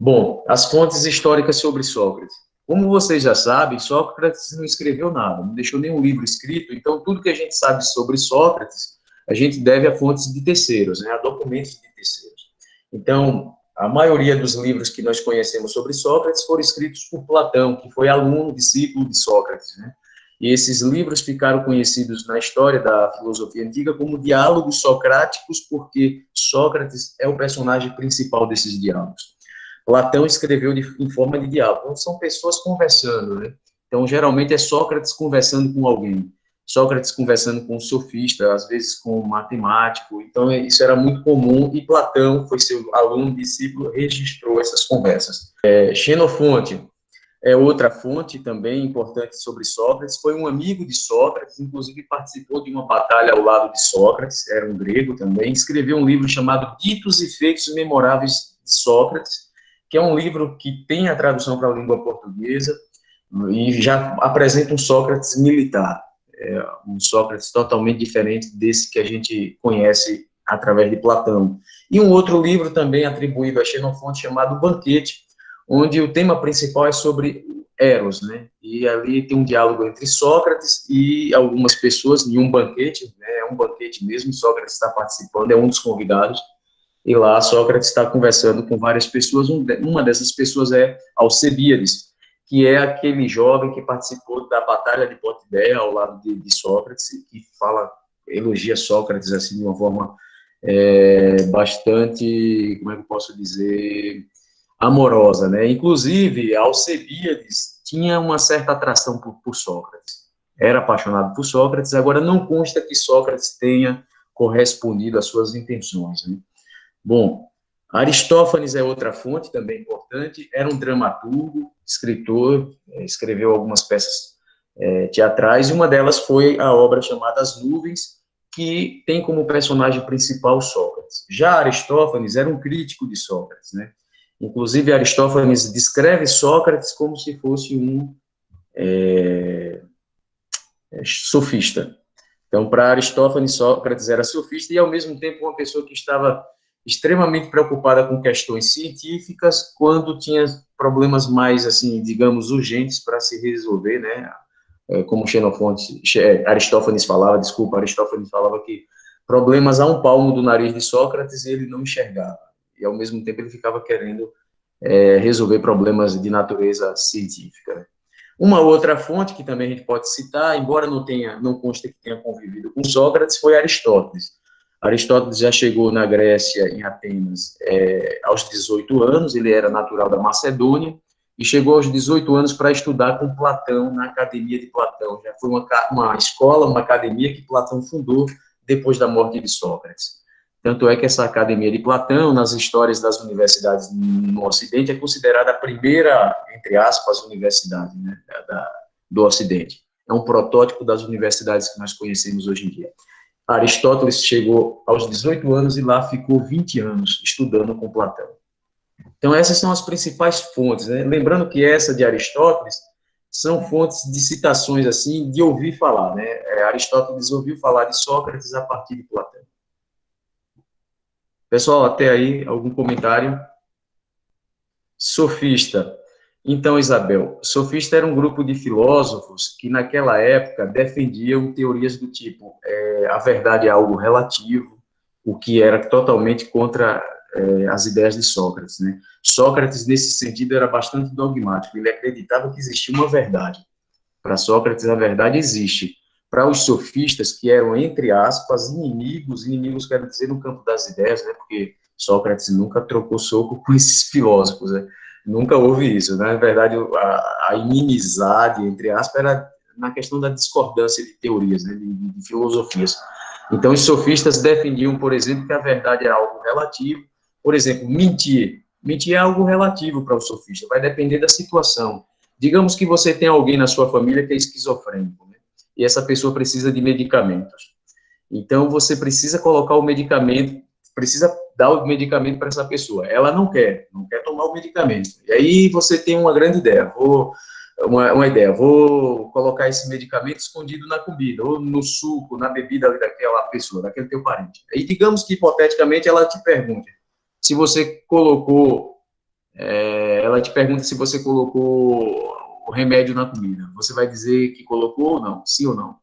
Bom, as fontes históricas sobre Sócrates. Como vocês já sabem, Sócrates não escreveu nada, não deixou nenhum livro escrito, então tudo que a gente sabe sobre Sócrates, a gente deve a fontes de terceiros, né, a documentos de terceiros. Então, a maioria dos livros que nós conhecemos sobre Sócrates foram escritos por Platão, que foi aluno, discípulo de Sócrates, né? E esses livros ficaram conhecidos na história da filosofia antiga como diálogos socráticos, porque Sócrates é o personagem principal desses diálogos. Platão escreveu em forma de diálogo, então são pessoas conversando, né? Então, geralmente é Sócrates conversando com alguém, Sócrates conversando com um sofista, às vezes com um matemático, então isso era muito comum, e Platão foi seu aluno, discípulo, registrou essas conversas. Xenofonte é outra fonte também importante sobre Sócrates, foi um amigo de Sócrates, inclusive participou de uma batalha ao lado de Sócrates, era um grego também, escreveu um livro chamado Ditos e Feitos Memoráveis de Sócrates, que é um livro que tem a tradução para a língua portuguesa e já apresenta um Sócrates militar, um Sócrates totalmente diferente desse que a gente conhece através de Platão. E um outro livro também atribuído a Xenofonte chamado Banquete, onde o tema principal é sobre Eros, né? E ali tem um diálogo entre Sócrates e algumas pessoas em um banquete, né? É um banquete mesmo, Sócrates está participando, é um dos convidados, e lá Sócrates está conversando com várias pessoas, uma dessas pessoas é Alcebíades, que é aquele jovem que participou da Batalha de Potidaia ao lado de Sócrates, que elogia Sócrates assim de uma forma bastante, como é que eu posso dizer, amorosa, né? Inclusive, Alcebíades tinha uma certa atração por Sócrates, era apaixonado por Sócrates, agora não consta que Sócrates tenha correspondido às suas intenções, né? Bom, Aristófanes é outra fonte também importante, era um dramaturgo, escritor, escreveu algumas peças teatrais, e uma delas foi a obra chamada As Nuvens, que tem como personagem principal Sócrates. Já Aristófanes era um crítico de Sócrates, né? Inclusive, Aristófanes descreve Sócrates como se fosse um sofista. Então, para Aristófanes, Sócrates era sofista e, ao mesmo tempo, uma pessoa que estava extremamente preocupada com questões científicas quando tinha problemas mais, assim, digamos, urgentes para se resolver, né? Como Aristófanes falava que problemas a um palmo do nariz de Sócrates ele não enxergava. E, ao mesmo tempo, ele ficava querendo resolver problemas de natureza científica, né? Uma outra fonte que também a gente pode citar, embora não conste que tenha convivido com Sócrates, foi Aristóteles. Aristóteles já chegou na Grécia, em Atenas, aos 18 anos, ele era natural da Macedônia, e chegou aos 18 anos para estudar com Platão na Academia de Platão. Já foi uma escola, uma academia que Platão fundou depois da morte de Sócrates. Tanto é que essa Academia de Platão, nas histórias das universidades no Ocidente, é considerada a primeira, entre aspas, universidade, né, do Ocidente. É um protótipo das universidades que nós conhecemos hoje em dia. Aristóteles chegou aos 18 anos e lá ficou 20 anos estudando com Platão. Então, essas são as principais fontes, né? Lembrando que essa de Aristóteles são fontes de citações, assim, de ouvir falar, né? Aristóteles ouviu falar de Sócrates a partir de Platão. Pessoal, até aí, algum comentário? Sofista. Então, Isabel, sofista era um grupo de filósofos que, naquela época, defendiam teorias do tipo a verdade é algo relativo, o que era totalmente contra as ideias de Sócrates, né? Sócrates, nesse sentido, era bastante dogmático. Ele acreditava que existia uma verdade. Para Sócrates, a verdade existe. Para os sofistas, que eram, entre aspas, inimigos quero dizer no campo das ideias, né? Porque Sócrates nunca trocou soco com esses filósofos, né? Nunca houve isso. Né? Na verdade, a inimizade, entre aspas, era na questão da discordância de teorias, né? de filosofias. Então, os sofistas defendiam, por exemplo, que a verdade era algo relativo. Por exemplo, mentir. Mentir é algo relativo para o sofista, vai depender da situação. Digamos que você tem alguém na sua família que é esquizofrênico, né? E essa pessoa precisa de medicamentos. Então, você precisa colocar o medicamento, precisa dar o medicamento para essa pessoa. Ela não quer tomar o medicamento. E aí você tem uma grande ideia, vou colocar esse medicamento escondido na comida, ou no suco, na bebida daquela pessoa, daquele teu parente. E digamos que, hipoteticamente, ela te pergunte se você colocou ela te pergunta se você colocou o remédio na comida. Você vai dizer que colocou ou não? Sim ou não?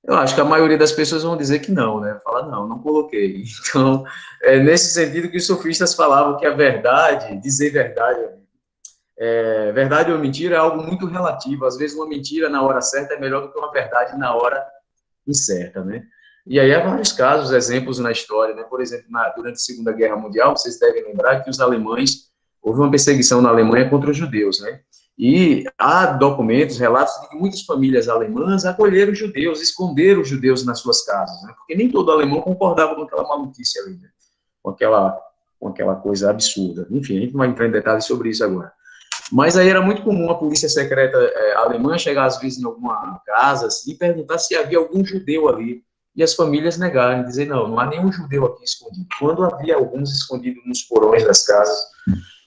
Eu acho que a maioria das pessoas vão dizer que não, né? Fala, não, não coloquei. Então, é nesse sentido que os sofistas falavam que a verdade, dizer verdade, verdade ou mentira é algo muito relativo. Às vezes, uma mentira na hora certa é melhor do que uma verdade na hora incerta, né? E aí há vários casos, exemplos na história, né? Por exemplo, durante a Segunda Guerra Mundial, vocês devem lembrar que os alemães, houve uma perseguição na Alemanha contra os judeus, né? E há documentos, relatos de que muitas famílias alemãs acolheram os judeus, esconderam os judeus nas suas casas, né? Porque nem todo alemão concordava com aquela maluquice ali, né? com, aquela, com aquela coisa absurda. Enfim, a gente não vai entrar em detalhes sobre isso agora. Mas aí era muito comum a polícia secreta alemã chegar às vezes em alguma casa assim, e perguntar se havia algum judeu ali. E as famílias negarem, dizer, não, não há nenhum judeu aqui escondido. Quando havia alguns escondidos nos porões das casas.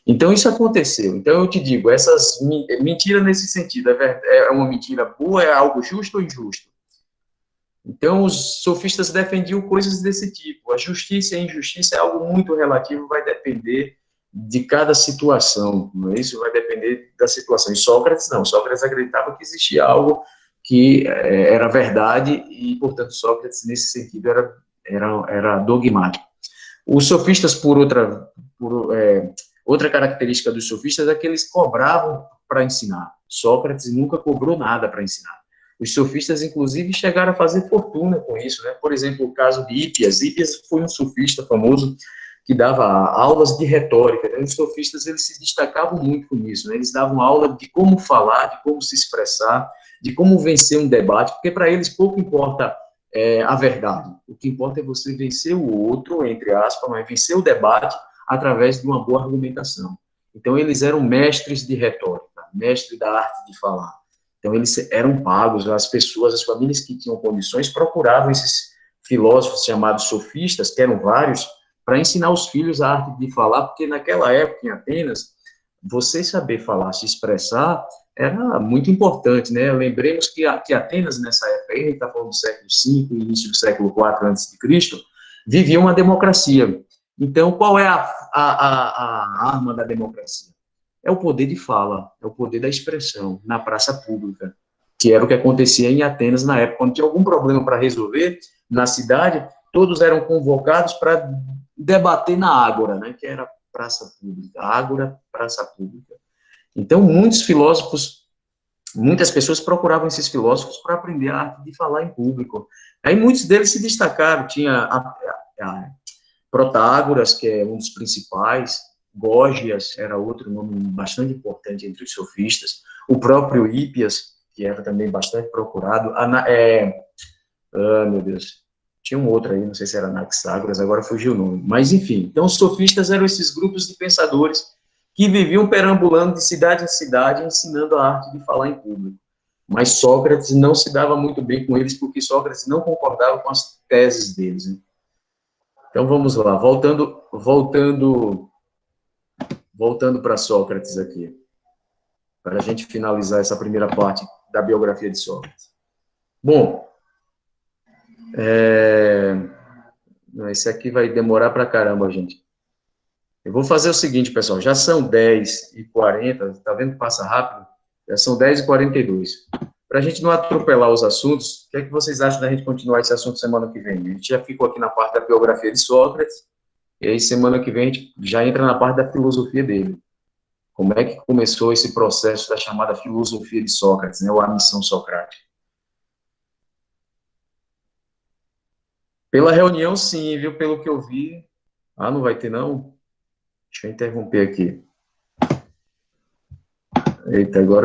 Então isso aconteceu. Então eu te digo, essas mentiras nesse sentido, é uma mentira boa, é algo justo ou injusto? Então os sofistas defendiam coisas desse tipo. A justiça e a injustiça é algo muito relativo, vai depender de cada situação, não é isso? Vai depender da situação. E Sócrates não, Sócrates acreditava que existia algo que era verdade e, portanto, Sócrates, nesse sentido, era dogmático. Os sofistas, outra característica dos sofistas é que eles cobravam para ensinar. Sócrates nunca cobrou nada para ensinar. Os sofistas, inclusive, chegaram a fazer fortuna com isso, né? Por exemplo, o caso de Hípias. Hípias foi um sofista famoso que dava aulas de retórica. Né? Os sofistas eles se destacavam muito com isso. Né? Eles davam aula de como falar, de como se expressar, de como vencer um debate, porque para eles pouco importa a verdade. O que importa é você vencer o outro, entre aspas, mas vencer o debate através de uma boa argumentação. Então, eles eram mestres de retórica, mestres da arte de falar. Então, eles eram pagos, as pessoas, as famílias que tinham condições, procuravam esses filósofos chamados sofistas, que eram vários, para ensinar os filhos a arte de falar, porque naquela época, em Atenas, você saber falar, se expressar, era muito importante, né? Lembremos que Atenas, nessa época, a gente está falando do século V, início do século IV a.C., vivia uma democracia. Então, qual é a arma da democracia? É o poder de fala, é o poder da expressão na praça pública, que era o que acontecia em Atenas na época. Quando tinha algum problema para resolver na cidade, todos eram convocados para debater na ágora, né, que era praça pública, ágora, praça pública. Então, muitas pessoas procuravam esses filósofos para aprender a arte de falar em público. Aí muitos deles se destacaram, tinha a Protágoras, que é um dos principais, Gógias era outro nome bastante importante entre os sofistas, o próprio Hípias, que era também bastante procurado, meu Deus, tinha um outro aí, não sei se era Anaxágoras, agora fugiu o nome, mas enfim, então os sofistas eram esses grupos de pensadores que viviam perambulando de cidade em cidade, ensinando a arte de falar em público. Mas Sócrates não se dava muito bem com eles, porque Sócrates não concordava com as teses deles. Né? Então vamos lá, voltando para Sócrates aqui, para a gente finalizar essa primeira parte da biografia de Sócrates. Bom, esse aqui vai demorar para caramba, gente. Eu vou fazer o seguinte, pessoal, já são 10h40, tá vendo que passa rápido? Já são 10h42. Para a gente não atropelar os assuntos, o que é que vocês acham da gente continuar esse assunto semana que vem? A gente já ficou aqui na parte da biografia de Sócrates, e aí semana que vem a gente já entra na parte da filosofia dele. Como é que começou esse processo da chamada filosofia de Sócrates, né, ou a missão socrática? Pela reunião, sim, viu? Pelo que eu vi. Ah, não vai ter, não? Deixa eu interromper aqui. Eita, agora